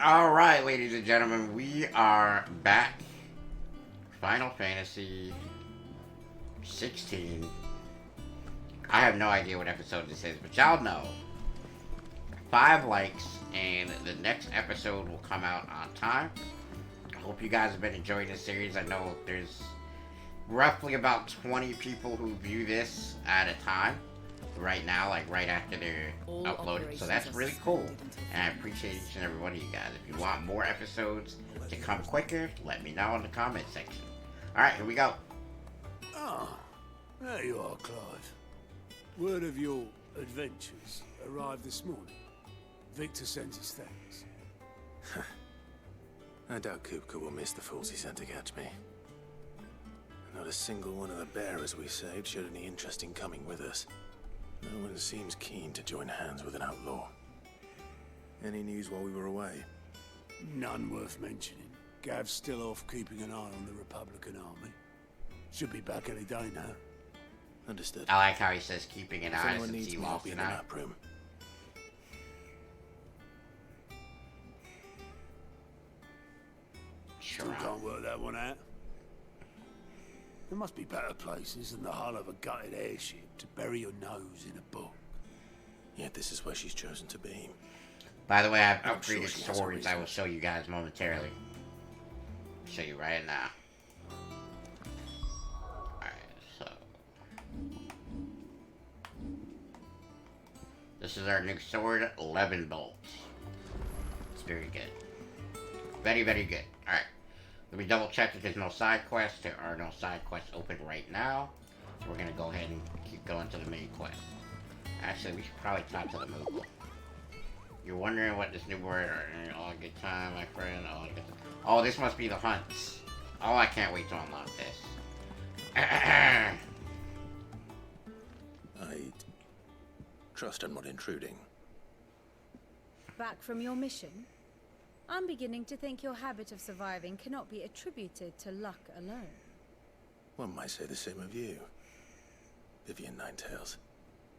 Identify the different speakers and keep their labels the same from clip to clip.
Speaker 1: All right, ladies and gentlemen, we are back. Final Fantasy 16. I have no idea what episode this is, but y'all know. 5 likes, and the next episode will come out on time. I hope you guys have been enjoying this series. I know there's roughly about 20 people who view this at a time right now, like right after they're uploaded. So that's really cool. And I appreciate each and every one of you guys. If you want more episodes to come quicker, let me know in the comment section. Alright, here we go.
Speaker 2: Ah, there you are, Clive. Word of your adventures arrived this morning. Victor sent his thanks.
Speaker 3: I doubt Kupka will miss the fools he sent to catch me. Not a single one of the bearers we saved showed any interest in coming with us. No one seems keen to join hands with an outlaw. Any news while we were away?
Speaker 2: None worth mentioning. Gav's still off keeping an eye on the Republican army. Should be back any day now.
Speaker 3: Understood.
Speaker 1: I like how he says keeping an
Speaker 3: If
Speaker 1: eye
Speaker 3: anyone
Speaker 1: since
Speaker 3: needs
Speaker 1: he
Speaker 3: me, I'll
Speaker 1: lost
Speaker 3: be in
Speaker 1: an
Speaker 3: the
Speaker 1: eye.
Speaker 3: map room.
Speaker 1: Sure.
Speaker 2: Still can't work that one out. There must be better places than the hull of a gutted airship to bury your nose in a book.
Speaker 3: Yet this is where she's chosen to be.
Speaker 1: By the way, I've
Speaker 3: I'm sure
Speaker 1: upgraded
Speaker 3: she has a
Speaker 1: swords. I
Speaker 3: reason.
Speaker 1: will show you guys momentarily. Show you right now. Alright, so. This is our new sword, 11 bolts. It's very good. Very, very good. Alright. Let me double check if there's no side quests. There are no side quests open right now. So we're gonna go ahead and keep going to the main quest. Actually, we should probably talk to the Moogle. You're wondering what this new word are. Oh, good time, my friend. Oh, this must be the hunts. Oh, I can't wait to unlock this.
Speaker 3: I trust I'm not intruding.
Speaker 4: Back from your mission? I'm beginning to think your habit of surviving cannot be attributed to luck alone.
Speaker 3: One might say the same of you, Vivian Ninetails.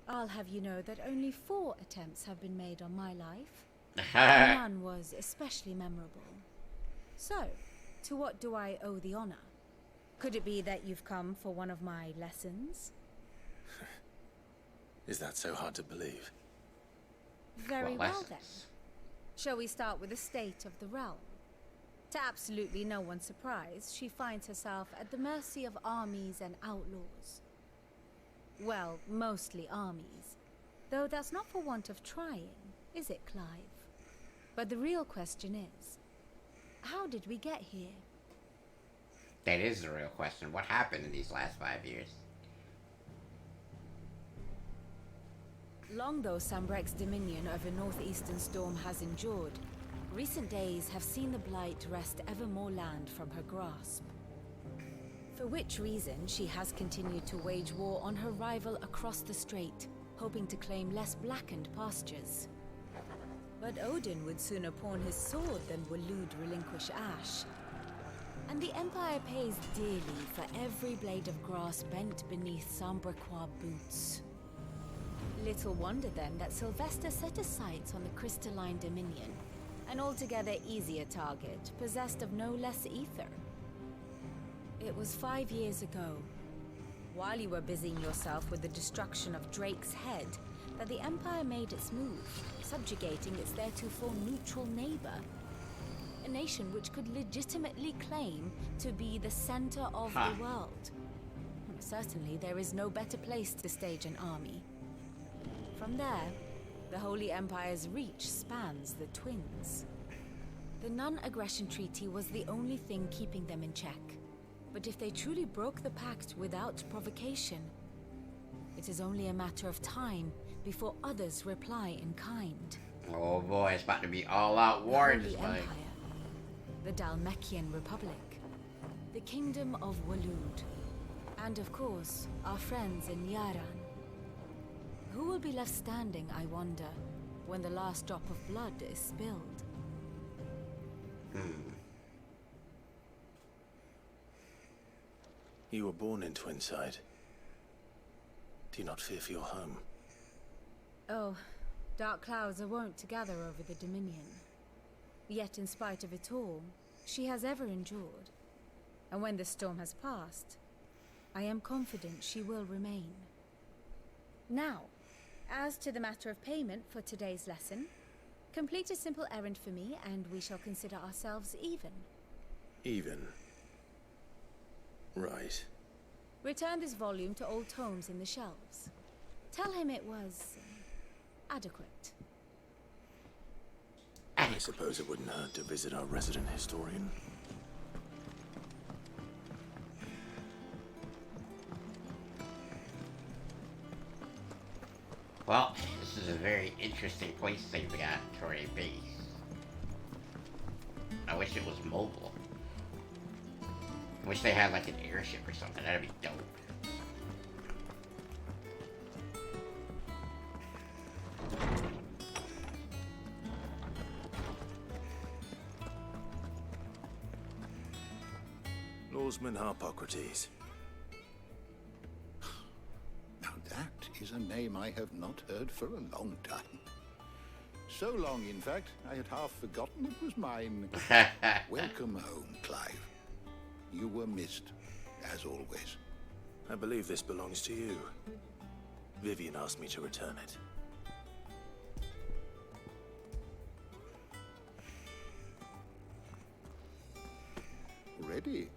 Speaker 4: I'll have you know that only 4 attempts have been made on my life. None was especially memorable. So, to what do I owe the honor? Could it be that you've come for one of my lessons?
Speaker 3: Is that so hard to believe?
Speaker 4: Very well
Speaker 1: lessons.
Speaker 4: then. Shall we start with the state of the realm? To absolutely no one's surprise, she finds herself at the mercy of armies and outlaws. Well, mostly armies. Though that's not for want of trying, is it, Clive? But the real question is, how did we get here?
Speaker 1: That is the real question. What happened in these last 5 years?
Speaker 4: Long though Sambrek's dominion over northeastern Storm has endured, recent days have seen the Blight wrest ever more land from her grasp. For which reason she has continued to wage war on her rival across the strait, hoping to claim less blackened pastures. But Odin would sooner pawn his sword than Waloed relinquish Ash. And the Empire pays dearly for every blade of grass bent beneath Sambrequois boots. Little wonder then that Sylvester set his sights on the crystalline dominion, an altogether easier target, possessed of no less ether. It was 5 years ago, while you were busying yourself with the destruction of Drake's head, that the Empire made its move, subjugating its theretofore neutral neighbor. A nation which could legitimately claim to be the center of the world. Certainly there is no better place to stage an army. From there, the Holy Empire's reach spans the Twins. The non-aggression treaty was the only thing keeping them in check. But if they truly broke the pact without provocation, it is only a matter of time before others reply in kind.
Speaker 1: Oh boy, it's about to be all-out war in
Speaker 4: The
Speaker 1: this
Speaker 4: Holy
Speaker 1: fight.
Speaker 4: Empire, the Dalmekian Republic, the Kingdom of Waloed, and of course, our friends in Yaran. Who will be left standing, I wonder, when the last drop of blood is spilled?
Speaker 3: You were born in Twinside. Do you not fear for your home?
Speaker 4: Oh, dark clouds are wont to gather over the Dominion. Yet in spite of it all, she has ever endured. And when the storm has passed, I am confident she will remain. Now, as to the matter of payment for today's lesson, complete a simple errand for me and we shall consider ourselves even.
Speaker 3: Even. Right.
Speaker 4: Return this volume to old tomes in the shelves. Tell him it was adequate.
Speaker 3: I suppose it wouldn't hurt to visit our resident historian.
Speaker 1: Well, this is a very interesting place they've got for a base. I wish it was mobile. I wish they had like an airship or something. That'd be dope.
Speaker 3: Lawsman Harpocrates.
Speaker 5: Now that is a name I have not heard for a long time. So long, in fact, I had half forgotten it was mine. Welcome home, Clive. You were missed, as always.
Speaker 3: I believe this belongs to you. Vivian asked me to return it.
Speaker 5: Ready?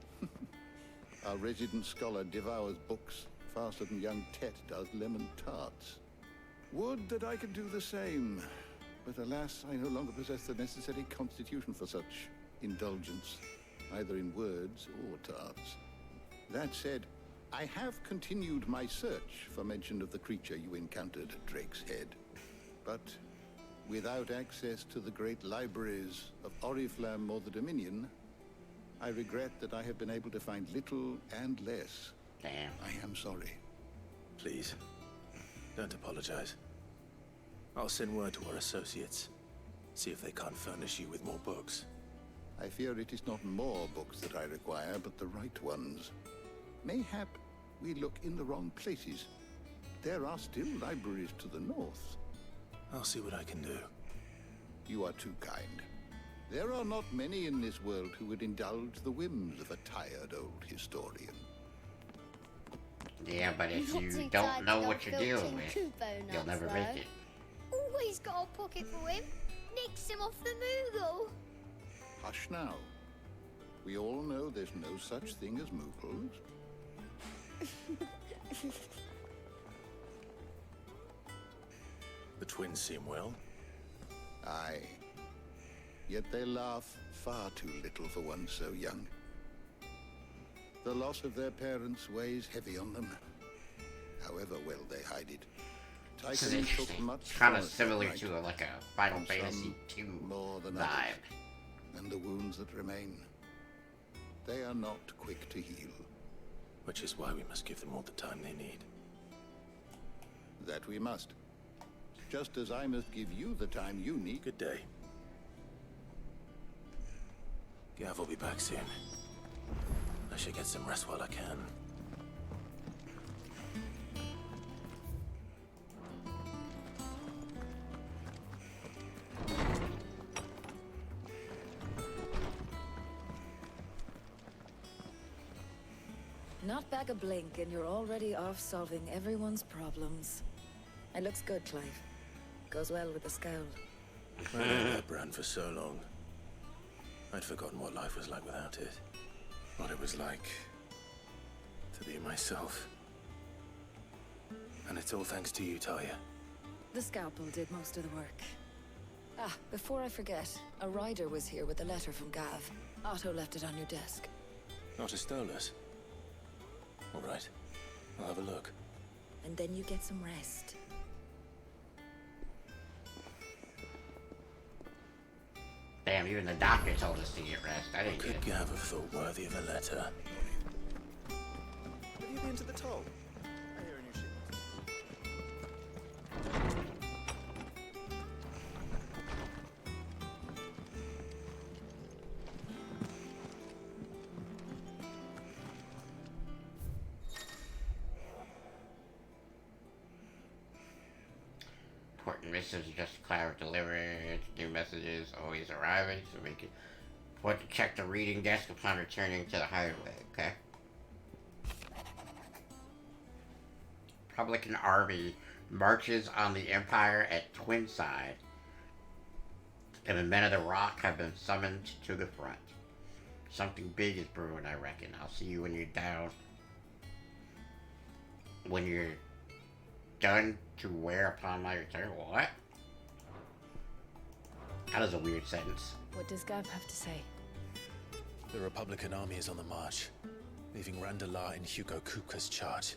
Speaker 5: Our resident scholar devours books faster than young Tet does lemon tarts. Would that I could do the same. But alas, I no longer possess the necessary constitution for such indulgence, either in words or tarts. That said, I have continued my search for mention of the creature you encountered at Drake's Head. But without access to the great libraries of Oriflamme or the Dominion, I regret that I have been able to find little and less.
Speaker 1: Damn.
Speaker 5: I am sorry.
Speaker 3: Please, don't apologize. I'll send word to our associates. See if they can't furnish you with more books.
Speaker 5: I fear it is not more books that I require, but the right ones. Mayhap we look in the wrong places. There are still libraries to the north.
Speaker 3: I'll see what I can do.
Speaker 5: You are too kind. There are not many in this world who would indulge the whims of a tired old historian.
Speaker 1: Yeah, but if
Speaker 6: Not
Speaker 1: you
Speaker 6: too
Speaker 1: don't
Speaker 6: tired
Speaker 1: know
Speaker 6: to
Speaker 1: what
Speaker 6: go
Speaker 1: you're dealing
Speaker 6: filching
Speaker 1: with,
Speaker 6: Kubo
Speaker 1: you'll
Speaker 6: nuts,
Speaker 1: never
Speaker 6: though.
Speaker 1: make it.
Speaker 6: Always got a pocket for him. Nicks him off the Moogle.
Speaker 5: Hush now. We all know there's no such thing as Moogles.
Speaker 3: The twins seem well.
Speaker 5: Aye. Yet they laugh far too little for one so young. The loss of their parents weighs heavy on them, however well they hide it.
Speaker 1: This is
Speaker 5: Tychon
Speaker 1: interesting.
Speaker 5: took much
Speaker 1: It's kind
Speaker 5: from
Speaker 1: of
Speaker 5: us that
Speaker 1: similar
Speaker 5: night,
Speaker 1: to like a Final
Speaker 5: and
Speaker 1: Fantasy
Speaker 5: some
Speaker 1: II
Speaker 5: more than
Speaker 1: vibe.
Speaker 5: others. And the wounds that remain, they are not quick to heal.
Speaker 3: Which is why we must give them all the time they need.
Speaker 5: That we must. Just as I must give you the time you need.
Speaker 3: Good day. Gav will be back soon. I should get some rest while I can.
Speaker 7: Not back a blink and you're already off solving everyone's problems. It looks good, Clive. Goes well with the scowl.
Speaker 3: I known that brand for so long. I'd forgotten what life was like without it. What it was like to be myself. And it's all thanks to you, Talia.
Speaker 7: The scalpel did most of the work. Ah, before I forget, a rider was here with a letter from Gav. Otto left it on your desk.
Speaker 3: Not a Stolas. All right. I'll have a look.
Speaker 7: And then you get some rest.
Speaker 1: Damn, even the doctor told us to get rest. I didn't
Speaker 3: Could
Speaker 1: get it.
Speaker 3: Gav have thought worthy of a letter?
Speaker 8: Have you been to the toll? I hear a new shipment.
Speaker 1: Important this is just a cloud delivery. New messages always arriving, so we can want to check the reading desk upon returning to the highway, okay? Republican Army marches on the Empire at Twinside, and the men of the Rock have been summoned to the front. Something big is brewing, I reckon. I'll see you when you're down. When you're done to wear upon my return. What? That is a weird sentence.
Speaker 7: What does Gav have to say?
Speaker 3: The Republican army is on the march, leaving Randalar in Hugo Kupka's charge.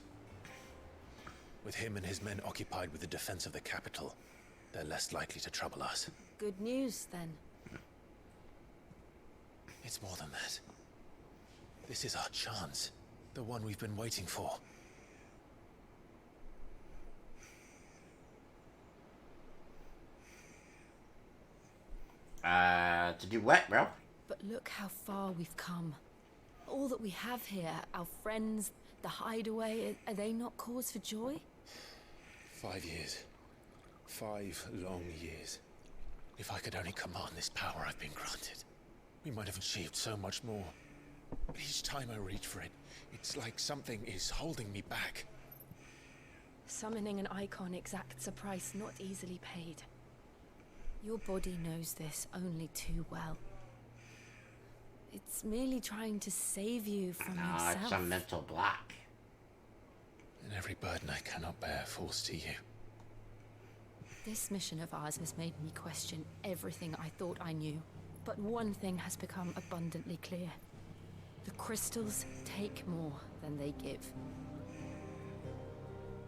Speaker 3: With him and his men occupied with the defense of the capital, they're less likely to trouble us.
Speaker 7: Good news, then.
Speaker 3: It's more than that. This is our chance. The one we've been waiting for.
Speaker 1: To do what, bro?
Speaker 7: But look how far we've come. All that we have here, our friends, the hideaway, are they not cause for joy?
Speaker 3: 5 years. 5 long years. If I could only command this power I've been granted, we might have achieved so much more. But each time I reach for it, it's like something is holding me back.
Speaker 7: Summoning an icon exacts a price not easily paid. Your body knows this only too well. It's merely trying to save you from yourself.
Speaker 1: It's a mental block.
Speaker 3: And every burden I cannot bear falls to you.
Speaker 7: This mission of ours has made me question everything I thought I knew. But one thing has become abundantly clear. The crystals take more than they give.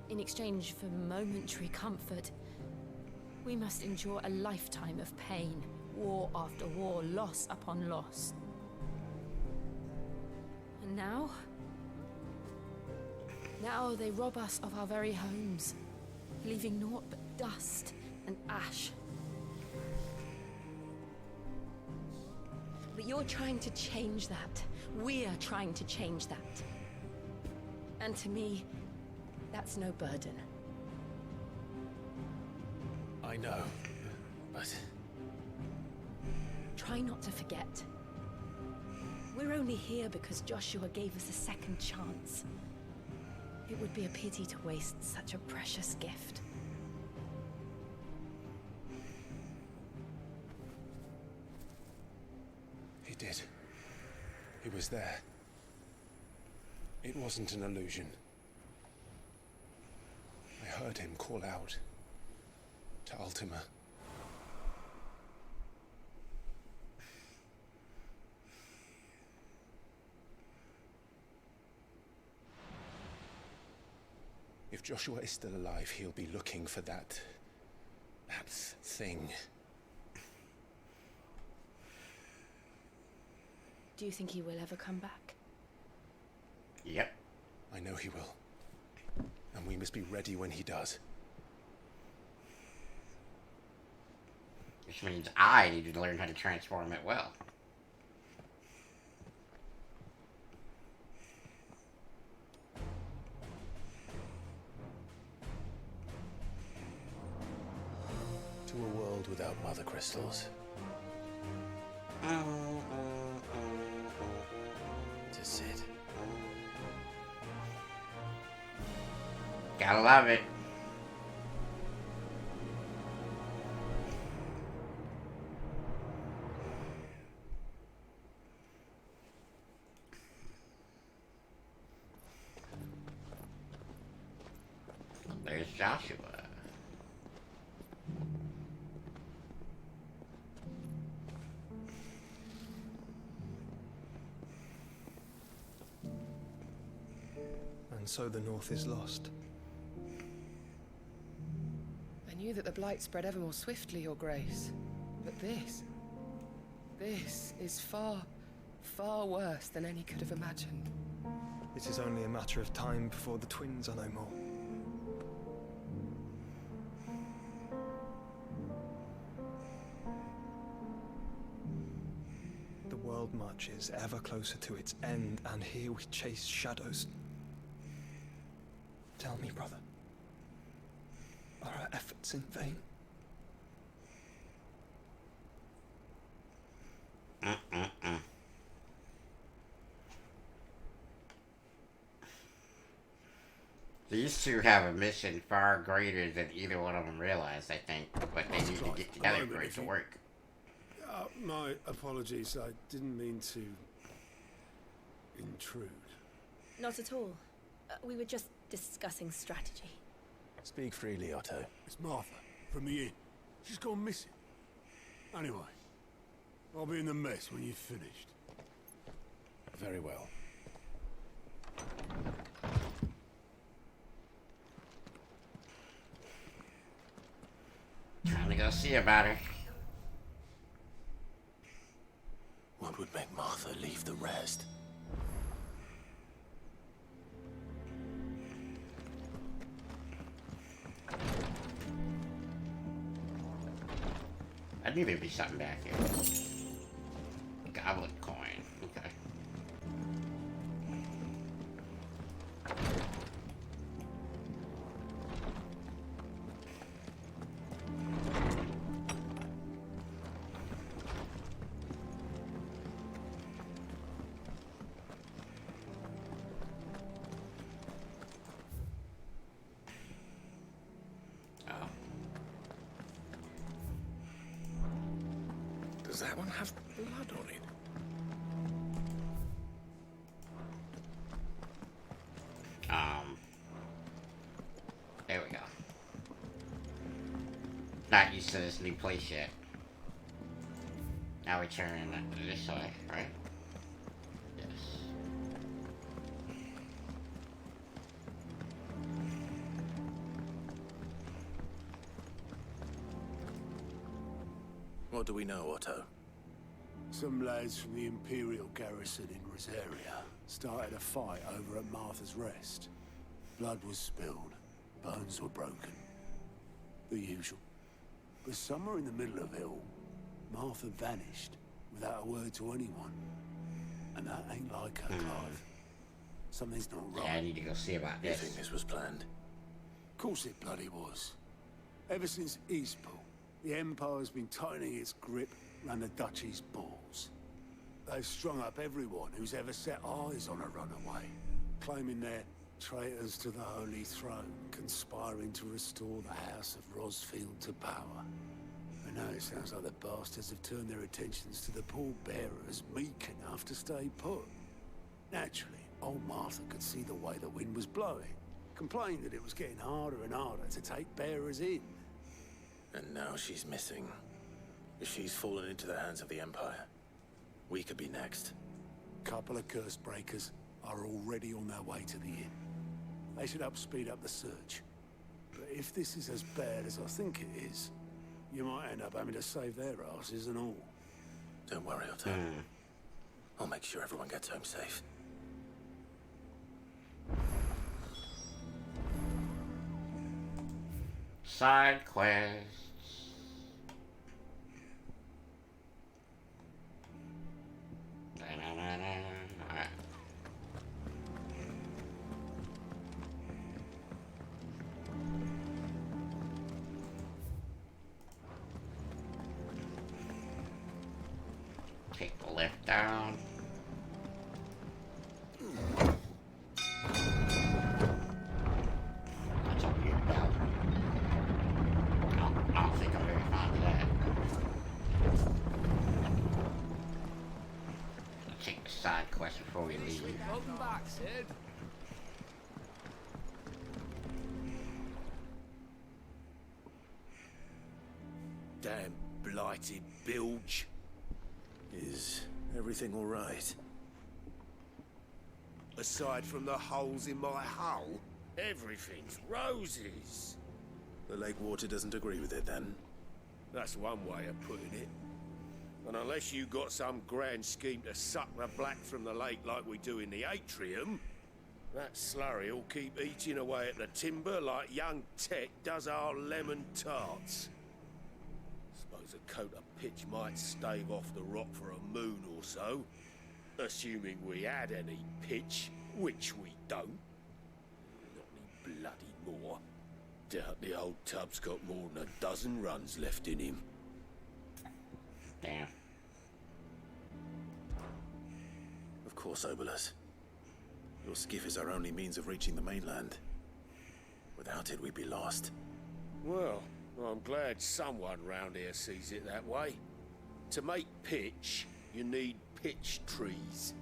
Speaker 7: In exchange for momentary comfort, we must endure a lifetime of pain, war after war, loss upon loss. And now they rob us of our very homes, leaving naught but dust and ash. But you're trying to change that. We're trying to change that. And to me, that's no burden.
Speaker 3: I know, but...
Speaker 7: Try not to forget. We're only here because Joshua gave us a second chance. It would be a pity to waste such a precious gift.
Speaker 3: He did. He was there. It wasn't an illusion. I heard him call out to Ultima. If Joshua is still alive, he'll be looking for that thing.
Speaker 7: Do you think he will ever come back?
Speaker 1: Yep.
Speaker 3: I know he will. And we must be ready when he does.
Speaker 1: Which means I need to learn how to transform it well.
Speaker 3: To a world without mother crystals. To Sid.
Speaker 1: Gotta love it. There's Joshua.
Speaker 9: And so the North is lost.
Speaker 10: I knew that the Blight spread ever more swiftly, Your Grace. But this is far, far worse than any could have imagined.
Speaker 9: It is only a matter of time before the twins are no more. The world marches ever closer to its end, and here we chase shadows. Tell me, brother, are our efforts in vain?
Speaker 1: Mm-mm-mm. These two have a mission far greater than either one of them realized, I think. But they need to get together for it to work.
Speaker 2: My apologies. I didn't mean to intrude.
Speaker 7: Not at all. We were just discussing strategy.
Speaker 3: Speak freely, Otto.
Speaker 2: It's Martha from the inn. She's gone missing. Anyway, I'll be in the mess when you've finished.
Speaker 3: Very well.
Speaker 1: Time to go see about her.
Speaker 3: What would make Martha leave the rest?
Speaker 1: I knew there'd be something back here. Goblet coin. Okay. Oh.
Speaker 3: Does that one have blood on it?
Speaker 1: There we go. Not used to this new place yet. Now we turn this way, right? Yes.
Speaker 3: What do we know, Otto?
Speaker 2: Some lads from the Imperial garrison in Rosaria started a fight over at Martha's Rest. Blood was spilled, bones were broken. The usual. But somewhere in the middle of it all, Martha vanished without a word to anyone. And that ain't like her, Clive. Something's not right.
Speaker 1: Yeah, I need to go see about
Speaker 3: You
Speaker 1: this.
Speaker 3: think this was planned?
Speaker 2: Of course it bloody was. Ever since Eastpool, the Empire's been tightening its grip around the Duchy's balls. They've strung up everyone who's ever set eyes on a runaway, claiming they're traitors to the Holy Throne, conspiring to restore the House of Rosfield to power. And now it sounds like the bastards have turned their attentions to the pallbearers meek enough to stay put. Naturally, old Martha could see the way the wind was blowing, complained that it was getting harder and harder to take bearers in.
Speaker 3: And now she's missing. If she's fallen into the hands of the Empire, we could be next.
Speaker 2: Couple of curse breakers are already on their way to the inn. They should help speed up the search. But if this is as bad as I think it is, you might end up having to save their asses and all.
Speaker 3: Don't worry, Otto. I'll make sure everyone gets home safe.
Speaker 1: Side quests. Alright. Take the lift down. That's a weird bell. I don't think I'm very fond of that. Let's take the side quest before we leave.
Speaker 8: Welcome back, Sid.
Speaker 2: Damn blighted bilge.
Speaker 3: Is everything all right?
Speaker 2: Aside from the holes in my hull, everything's roses.
Speaker 3: The lake water doesn't agree with it, then?
Speaker 2: That's one way of putting it. And unless you got some grand scheme to suck the black from the lake like we do in the atrium, that slurry'll keep eating away at the timber like young Tech does our lemon tarts. Suppose a coat of pitch might stave off the rock for a moon or so, assuming we had any pitch, which we don't. Not any bloody more. Doubt the old tub's got more than a dozen runs left in him.
Speaker 1: Damn.
Speaker 3: course, Obolus. Your skiff is our only means of reaching the mainland. Without it, we'd be lost.
Speaker 11: Well, I'm glad someone round here sees it that way. To make pitch, you need pitch trees.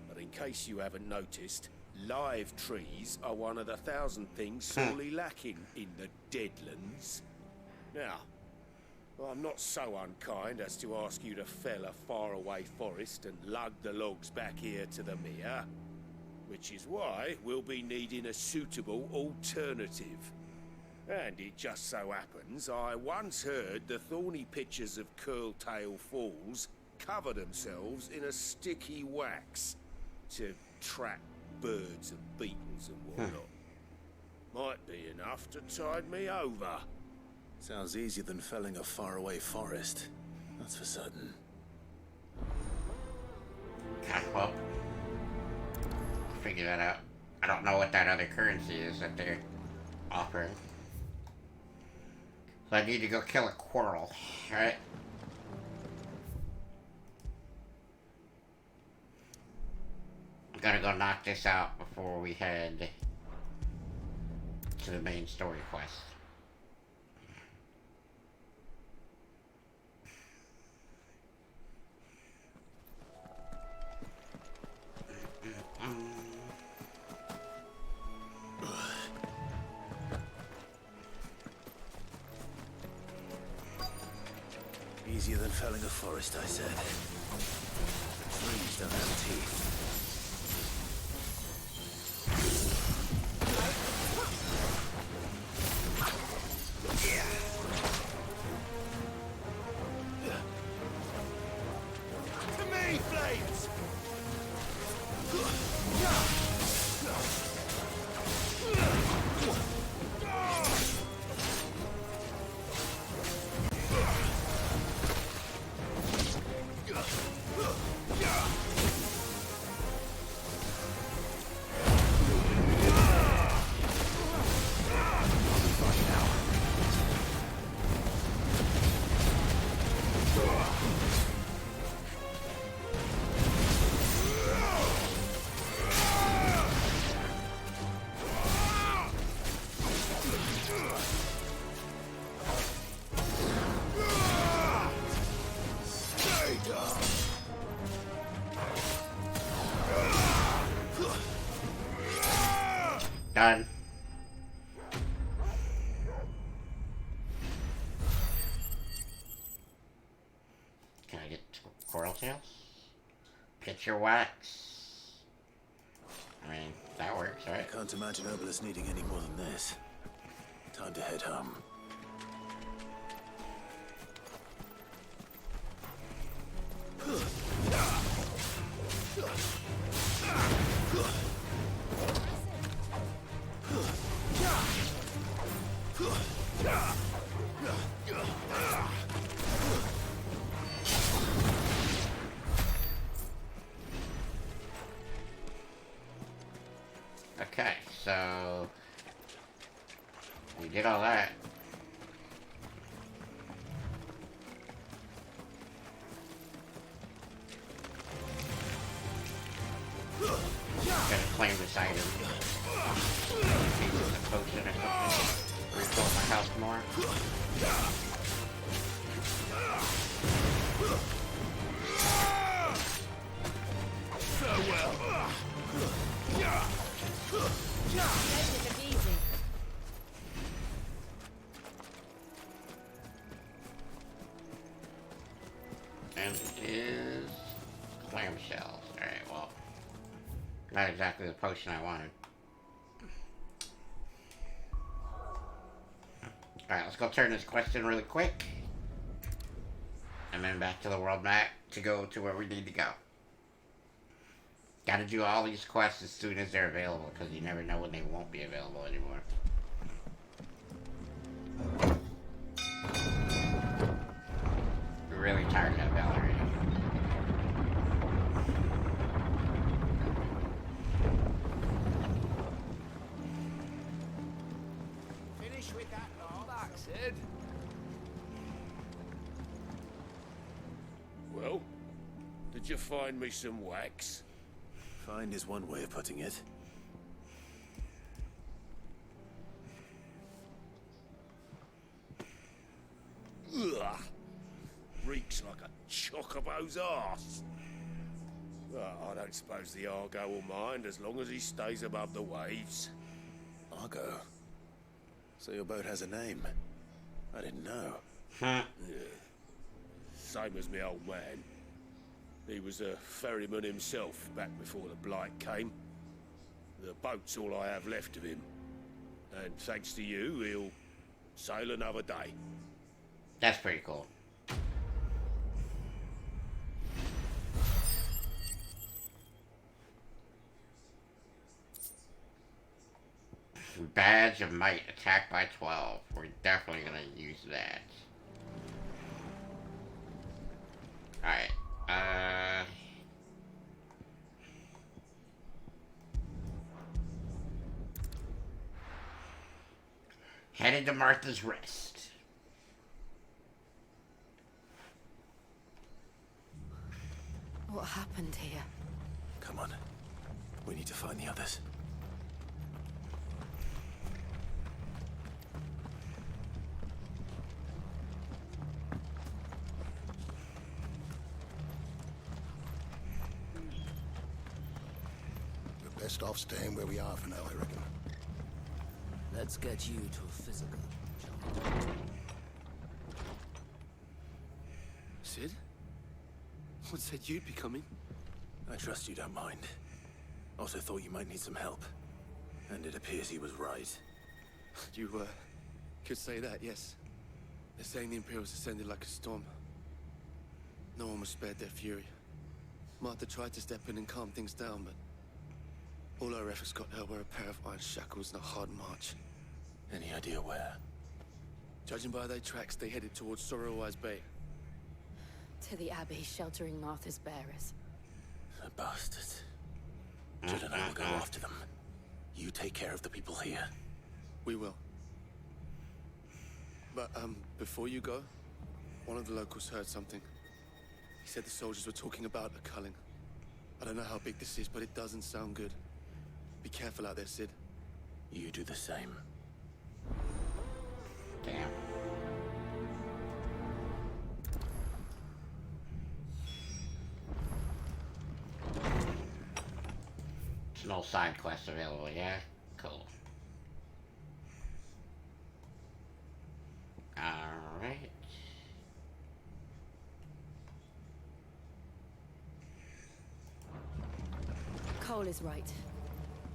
Speaker 11: But in case you haven't noticed, live trees are one of the 1,000 things sorely lacking in the Deadlands. Now, I'm not so unkind as to ask you to fell a faraway forest and lug the logs back here to the mere, which is why we'll be needing a suitable alternative. And it just so happens I once heard the thorny pitchers of Curltail Falls cover themselves in a sticky wax to trap birds and beetles and whatnot. Might be enough to tide me over.
Speaker 3: Sounds easier than felling a faraway forest. That's for certain.
Speaker 1: Okay, well, I'll figure that out. I don't know what that other currency is that they're offering. So I need to go kill a Quirrell, right? I'm gonna go knock this out before we head to the main story quest.
Speaker 3: Easier than felling a forest, I said. The trees don't have teeth.
Speaker 11: To me, Flames!
Speaker 1: Done. Can I get Coral Tails? Picture wax. I mean, that works, right?
Speaker 3: I can't imagine Obolus needing any more than this. Time to head home.
Speaker 1: Okay, so we did all that. Gotta claim this item. Maybe it's a potion or something. Refill my health more. And it is clamshells. Alright, well, not exactly the potion I wanted. Alright, let's go turn this quest in really quick. And then back to the world map to go to where we need to go. Gotta do all these quests as soon as they're available, because you never know when they won't be available anymore. We're really tired of that Valerie.
Speaker 11: Finish with that lot. That's it. Well, did you find me some wax?
Speaker 3: Find is one way of putting it.
Speaker 11: Ugh. Reeks like a chocobo's arse. Well, I don't suppose the Argo will mind as long as he stays above the waves.
Speaker 3: Argo? So your boat has a name? I didn't know.
Speaker 11: Yeah. Same as my old man. He was a ferryman himself back before the Blight came. The boat's all I have left of him. And thanks to you, he'll sail another day.
Speaker 1: That's pretty cool. Badge of Might, attacked by 12. We're definitely gonna use that. Alright, headed to Martha's Rest.
Speaker 7: What happened here?
Speaker 3: Come on. We need to find the others.
Speaker 5: We're best off staying where we are for now, I reckon.
Speaker 12: Let's get you to a physical.
Speaker 8: Sid? What said you'd be coming?
Speaker 3: I trust you don't mind. Also thought you might need some help. And it appears he was right.
Speaker 8: You, could say that, yes. They're saying the Imperials ascended like a storm. No one was spared their fury. Martha tried to step in and calm things down, but all our efforts got her were a pair of iron shackles and a hard march.
Speaker 3: Any idea where?
Speaker 8: Judging by their tracks, they headed towards Sorrowwise Bay.
Speaker 7: To the Abbey, sheltering Martha's bearers.
Speaker 3: The bastards. Judd and I will go after them. You take care of the people here.
Speaker 8: We will. But, before you go, one of the locals heard something. He said the soldiers were talking about a culling. I don't know how big this is, but it doesn't sound good. Be careful out there, Sid.
Speaker 3: You do the same.
Speaker 1: Damn. There's no side quests available, yeah? Cool. Alright.
Speaker 7: Cole is right.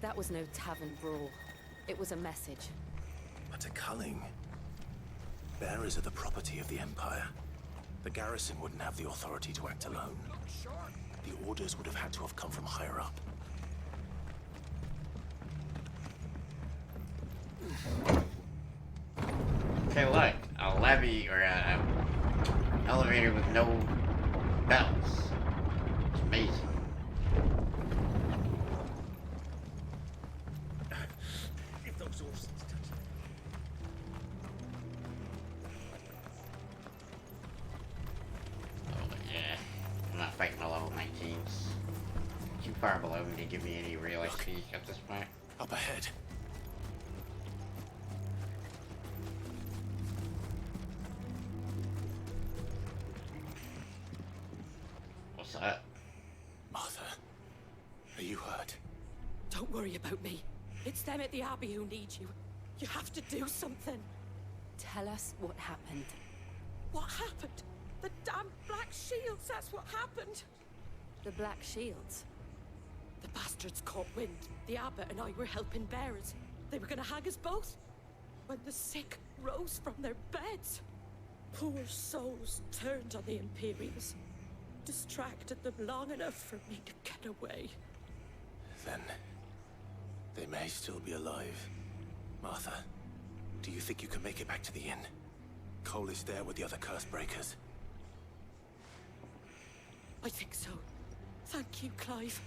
Speaker 7: That was no tavern brawl. It was a message.
Speaker 3: But a culling. Bearers are the property of the Empire. The garrison wouldn't have the authority to act alone. The orders would have had to have come from higher up.
Speaker 1: Okay, look. A levee or a elevator with no bells. It's amazing.
Speaker 11: If those horses touch it.
Speaker 1: Oh, yeah. I'm not fighting a level 19s. Too far below me to give me any real XP at this point.
Speaker 3: Up ahead.
Speaker 1: What's up?
Speaker 3: Martha, are you hurt?
Speaker 13: Don't worry about me. It's them at the Abbey who need you. You have to do something.
Speaker 7: Tell us what happened.
Speaker 13: What happened? The damn Black Shields, that's what happened.
Speaker 7: The Black Shields?
Speaker 13: The bastards caught wind. The abbot and I were helping bearers. They were gonna hang us both. When the sick rose from their beds. Poor souls turned on the Imperials. Distracted them long enough for me to get away.
Speaker 3: Then, they may still be alive. Martha, do you think you can make it back to the inn? Cole is there with the other curse breakers.
Speaker 13: I think so. Thank you, Clive.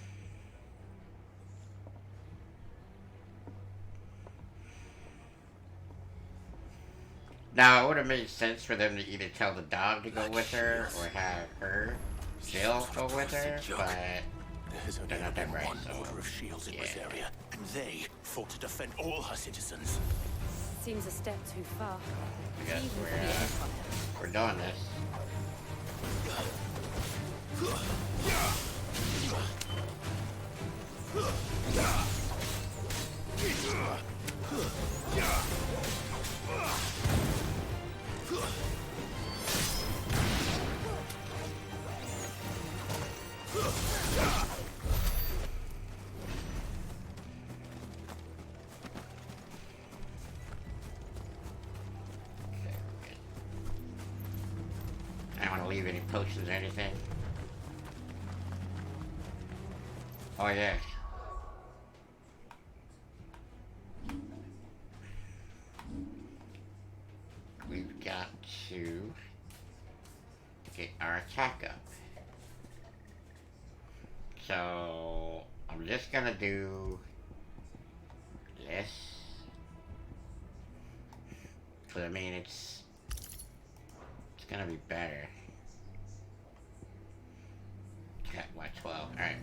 Speaker 1: Now, it would have made sense for them to either tell the dog to go with her or have her still go with her, but
Speaker 3: has only
Speaker 1: They're
Speaker 3: ever
Speaker 1: not that
Speaker 3: been
Speaker 1: great,
Speaker 3: one
Speaker 1: so,
Speaker 3: order of shields in
Speaker 1: yeah.
Speaker 3: Rosaria, and they fought to defend all her citizens.
Speaker 7: Seems a step too far.
Speaker 1: I guess
Speaker 7: Even for the Empire.
Speaker 1: we're doing this. I don't want to leave any potions or anything. Oh yeah. We've got to get our attack up. So I'm just gonna do this. Cause I mean it's gonna be better. Got what, 12? Alright.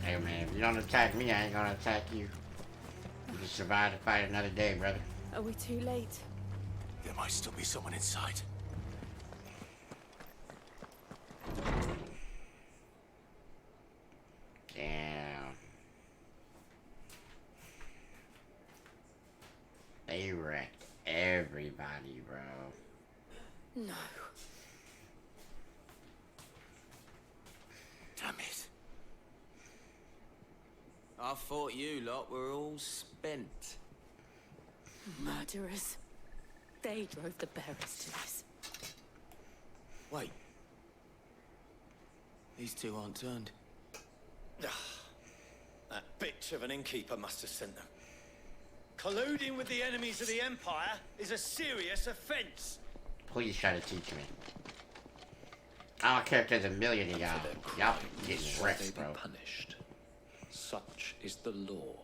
Speaker 1: Hey man, if you don't attack me, I ain't gonna attack you. You can survive to fight another day, brother.
Speaker 7: Are we too late?
Speaker 3: There might still be someone inside.
Speaker 1: Damn. They wrecked everybody, bro.
Speaker 7: No.
Speaker 3: Damn it.
Speaker 12: I thought you lot were all spent.
Speaker 13: Murderers. They drove the bearers to this.
Speaker 12: Wait. These two aren't turned.
Speaker 14: That bitch of an innkeeper must have sent them. Colluding with the enemies of the Empire is a serious offense.
Speaker 1: Please try to teach me. I don't care if there's a million of y'all. Y'all getting wrecked, bro.
Speaker 15: Punished. Such is the law.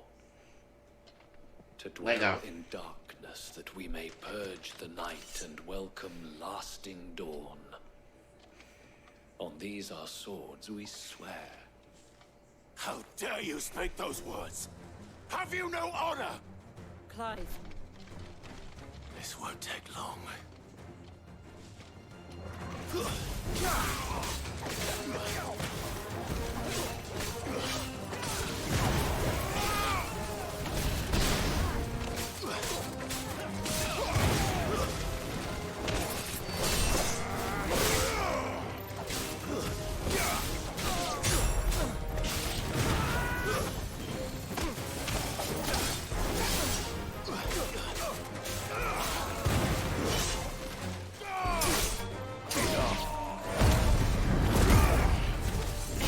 Speaker 15: To
Speaker 1: Let
Speaker 15: dwell
Speaker 1: go.
Speaker 15: in darkness that we may purge the night and welcome lasting dawn. On these our swords we swear.
Speaker 3: How dare you speak those words? Have you no honor?
Speaker 13: Clive.
Speaker 3: This won't take long.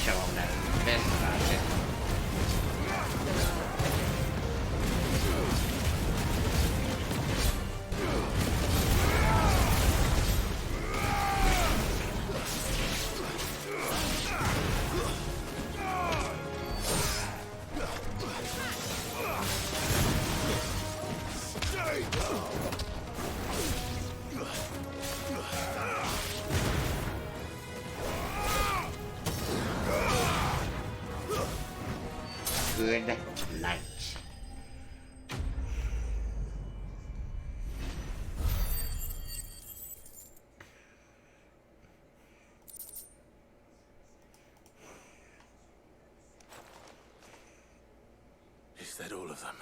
Speaker 1: Show them that best about it. Good night.
Speaker 3: Is that all of them?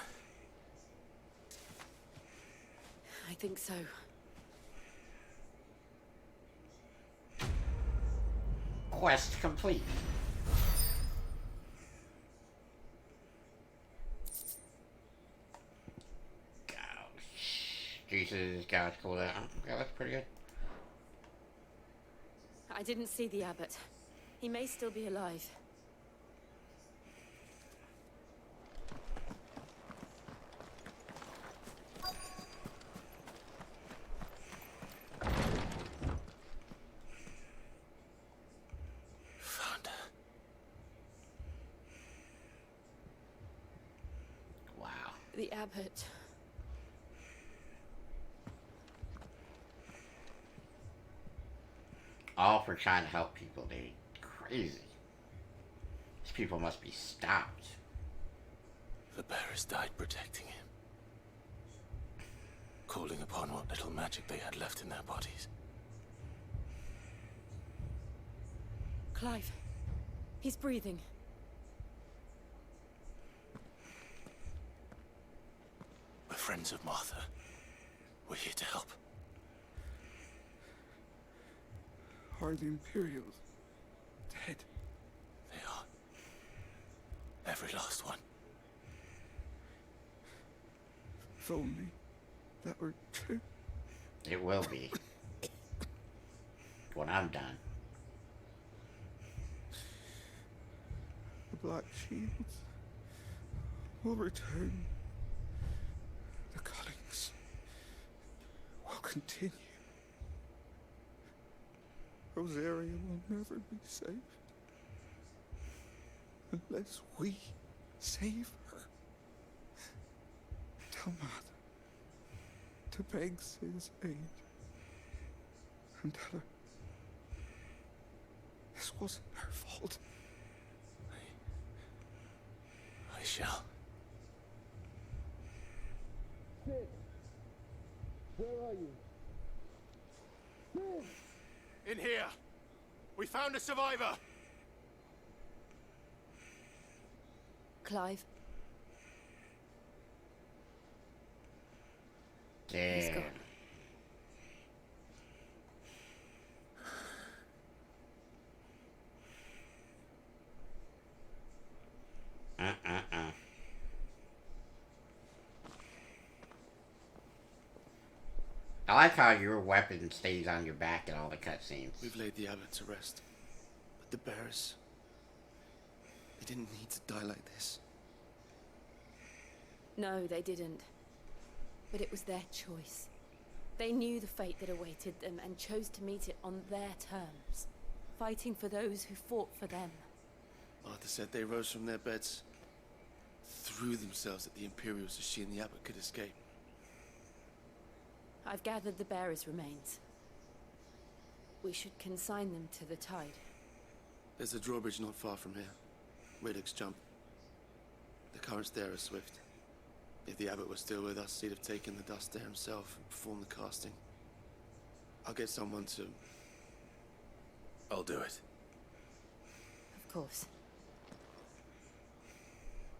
Speaker 7: I think so.
Speaker 1: Quest complete. Jesus, gouge cooldown. Yeah, that's pretty good.
Speaker 7: I didn't see the abbot. He may still be alive.
Speaker 3: Found her.
Speaker 1: Wow.
Speaker 7: The abbot
Speaker 1: All for trying to help people, dude. Crazy. These people must be stopped.
Speaker 3: The bearers died protecting him. Calling upon what little magic they had left in their bodies.
Speaker 7: Clive. He's breathing.
Speaker 3: We're friends of Martha. We're here to help.
Speaker 2: Are the Imperials dead?
Speaker 3: They are. Every last one.
Speaker 2: If only that were true.
Speaker 1: It will be. When I'm done.
Speaker 2: The Black Shields will return. The cuttings will continue. Rosaria will never be safe unless we save her. Tell Mother to beg Sid's aid and tell her this wasn't her fault.
Speaker 3: I shall.
Speaker 2: Sid, where are you? Sid!
Speaker 11: In here! We found a survivor!
Speaker 7: Clive.
Speaker 1: Damn.
Speaker 7: He's gone.
Speaker 1: I like how your weapon stays on your back in all the cutscenes.
Speaker 8: We've laid the abbot to rest. But the bearers... they didn't need to die like this.
Speaker 7: No, they didn't. But it was their choice. They knew the fate that awaited them and chose to meet it on their terms, fighting for those who fought for them.
Speaker 8: Martha said they rose from their beds, threw themselves at the Imperials so she and the abbot could escape.
Speaker 7: I've gathered the bearers' remains. We should consign them to the tide.
Speaker 8: There's a drawbridge not far from here. Radix jump. The currents there are swift. If the abbot was still with us, he'd have taken the dust there himself and performed the casting. I'll get someone to...
Speaker 3: I'll do it.
Speaker 7: Of course.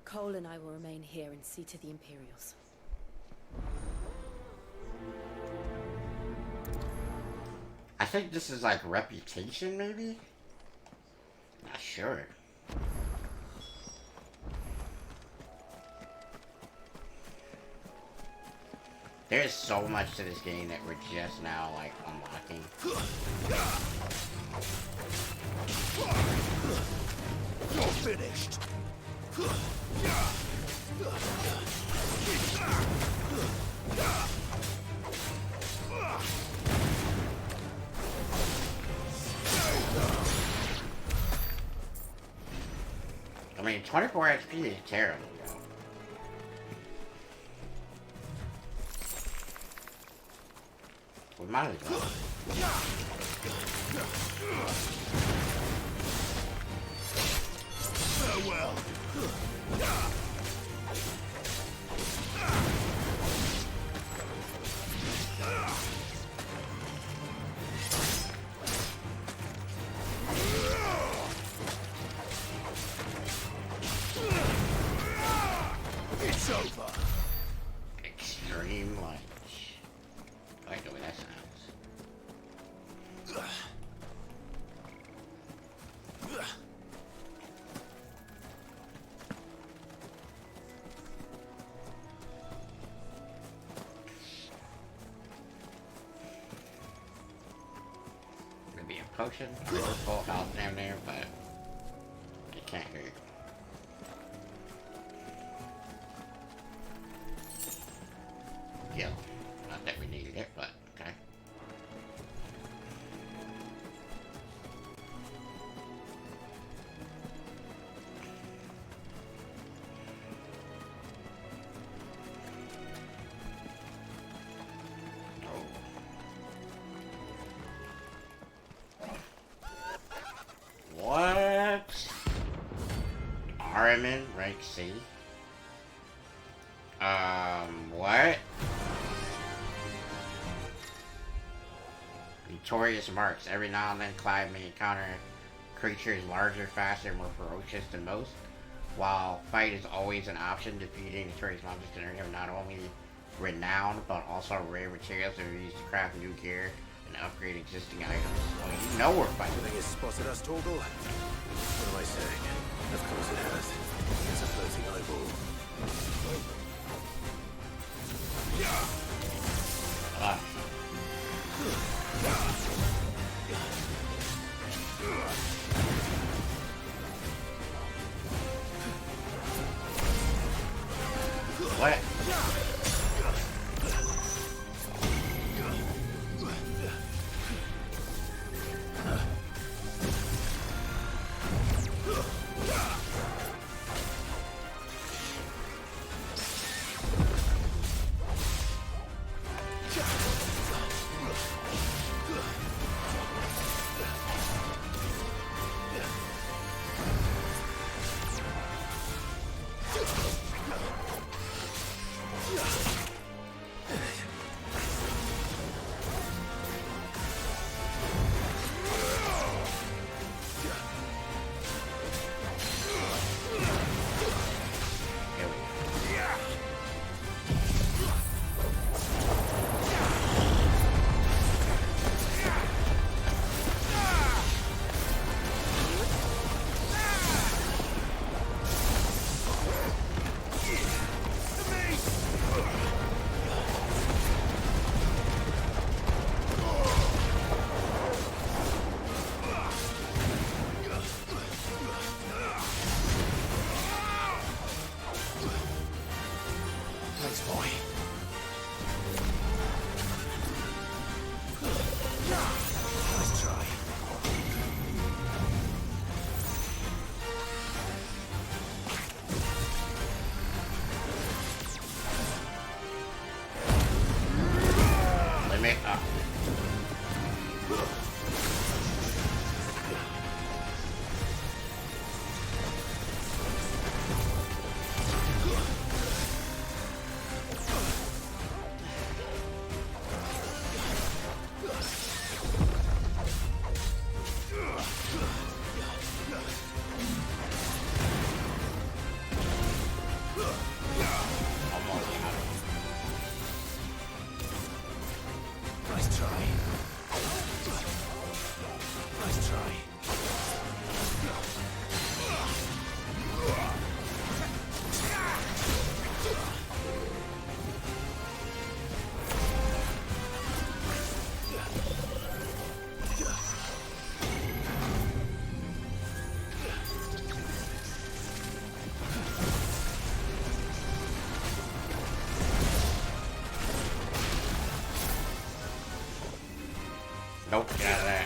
Speaker 7: Cole and I will remain here and see to the Imperials.
Speaker 1: I think this is like reputation, maybe? Not sure. There's so much to this game that we're just now, like, unlocking.
Speaker 2: You're finished!
Speaker 1: I mean, 24 XP is terrible, bro. We might as well.
Speaker 2: Farewell! It's over!
Speaker 1: Extreme lunch. I like the way that sounds. Maybe a potion? Or a full health down there, but it can't hurt. Yeah, not that we needed it, but okay. Ferryman, rank C. What? Notorious marks. Every now and then, Clive may encounter creatures larger, faster, and more ferocious than most. While fight is always an option, defeating notorious monsters can earn him not only renown, but also rare materials that are used to craft new gear and upgrade existing items. Well, you know we're fighting.
Speaker 3: You think it's spotted us, Torgal? What am I saying? Of course it has. It's a floating eyeball.
Speaker 1: What? Nope, get out of there.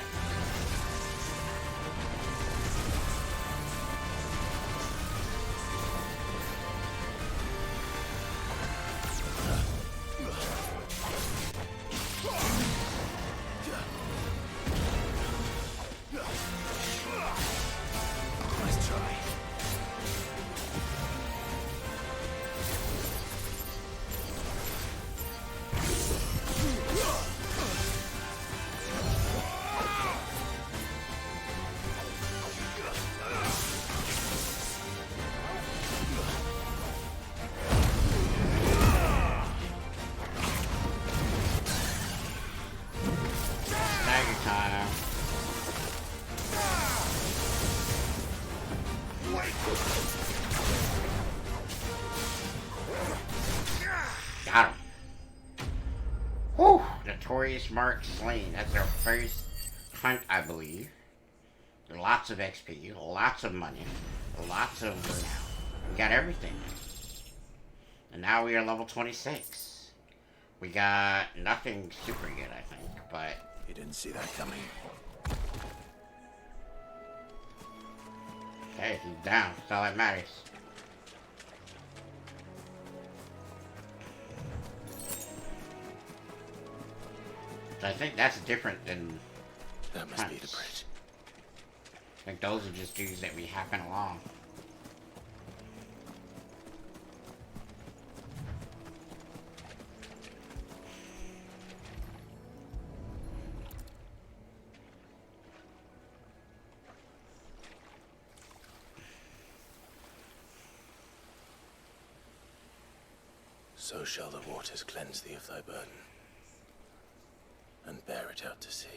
Speaker 1: Got him. Whew! Notorious mark slain. That's our first hunt, I believe. Lots of XP, lots of money, lots of renown. We got everything. And now we are level 26. We got nothing super good, I think, but...
Speaker 3: You didn't see that coming.
Speaker 1: Hey, he's down. That's all that matters. So I think that's different than...
Speaker 3: That must be the bridge.
Speaker 1: I think those are just dudes that we happen along.
Speaker 3: So shall the waters cleanse thee of thy burden, and bear it out to sea.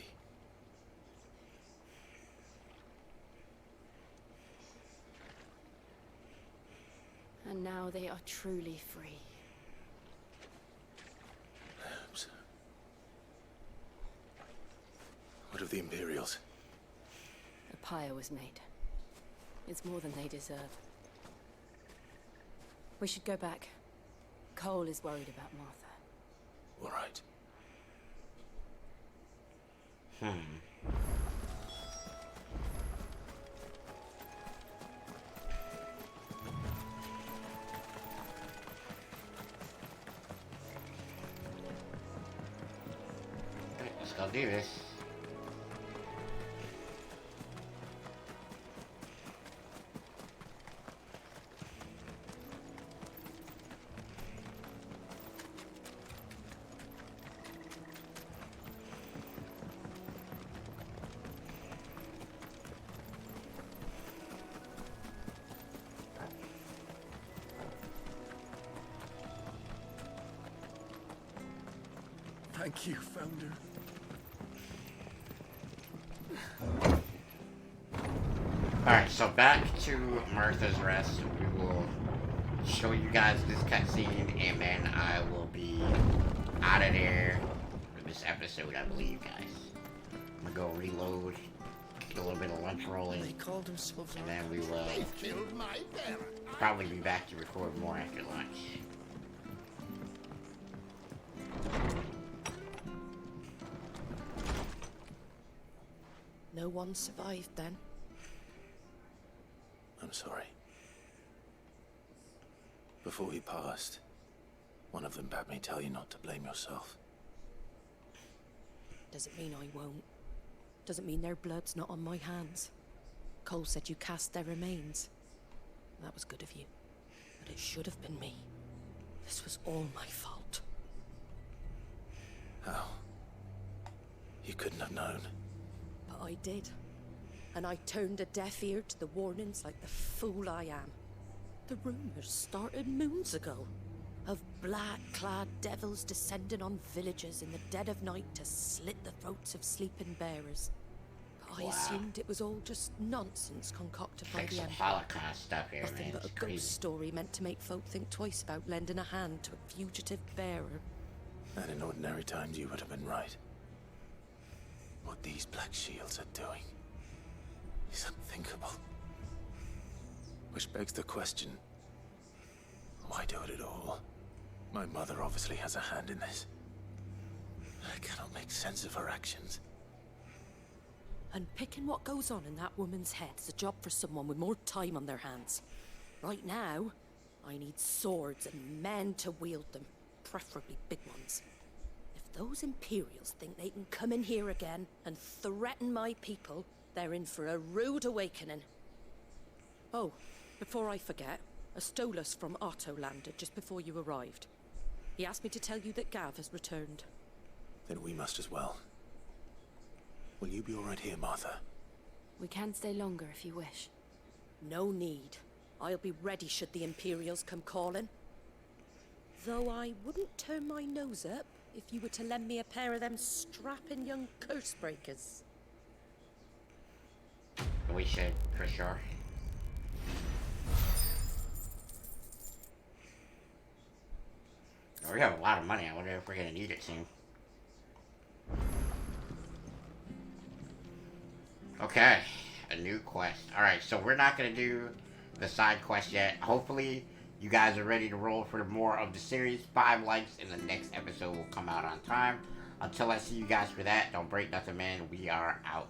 Speaker 7: And now they are truly free.
Speaker 3: Perhaps. What of the Imperials?
Speaker 7: A pyre was made. It's more than they deserve. We should go back. Cole is worried about Martha.
Speaker 3: All right.
Speaker 1: Alright, let's go do this.
Speaker 2: Thank you, Founder.
Speaker 1: Alright, so back to Martha's Rest. We will show you guys this cutscene, and then I will be out of there for this episode, I believe, guys. I'm gonna go reload, get a little bit of lunch rolling, and then we will probably be back to record more after lunch.
Speaker 13: No one survived then?
Speaker 3: I'm sorry. Before he passed, one of them bade me tell you not to blame yourself.
Speaker 13: Doesn't mean I won't. Doesn't mean their blood's not on my hands. Cole said you cast their remains. That was good of you. But it should have been me. This was all my fault.
Speaker 3: How? You couldn't have known.
Speaker 13: But I did. And I turned a deaf ear to the warnings like the fool I am. The rumors started moons ago. Of black-clad devils descending on villages in the dead of night to slit the throats of sleeping bearers. But I assumed it was all just nonsense concocted by the Empire.
Speaker 1: Holocaust stuff here,
Speaker 13: Nothing
Speaker 1: man.
Speaker 13: but
Speaker 1: It's
Speaker 13: a
Speaker 1: crazy.
Speaker 13: ghost story meant to make folk think twice about lending a hand to a fugitive bearer.
Speaker 3: And in ordinary times you would have been right. What these Black Shields are doing is unthinkable. Which begs the question, why do it at all? My mother obviously has a hand in this. I cannot make sense of her actions.
Speaker 13: And picking what goes on in that woman's head is a job for someone with more time on their hands. Right now, I need swords and men to wield them, preferably big ones. If those Imperials think they can come in here again and threaten my people, they're in for a rude awakening. Oh, before I forget, a Stolas from Otto landed just before you arrived. He asked me to tell you that Gav has returned.
Speaker 3: Then we must as well. Will you be all right here, Martha?
Speaker 7: We can stay longer if you wish.
Speaker 13: No need. I'll be ready should the Imperials come calling. Though I wouldn't turn my nose up if you were to lend me a pair of them strapping young curse breakers.
Speaker 1: We should, for sure. We have a lot of money. I wonder if we're gonna need it soon. Okay, a new quest. Alright, so we're not gonna do the side quest yet. Hopefully, you guys are ready to roll for more of the series. 5 likes and the next episode will come out on time. Until I see you guys for that, don't break nothing, man. We are out.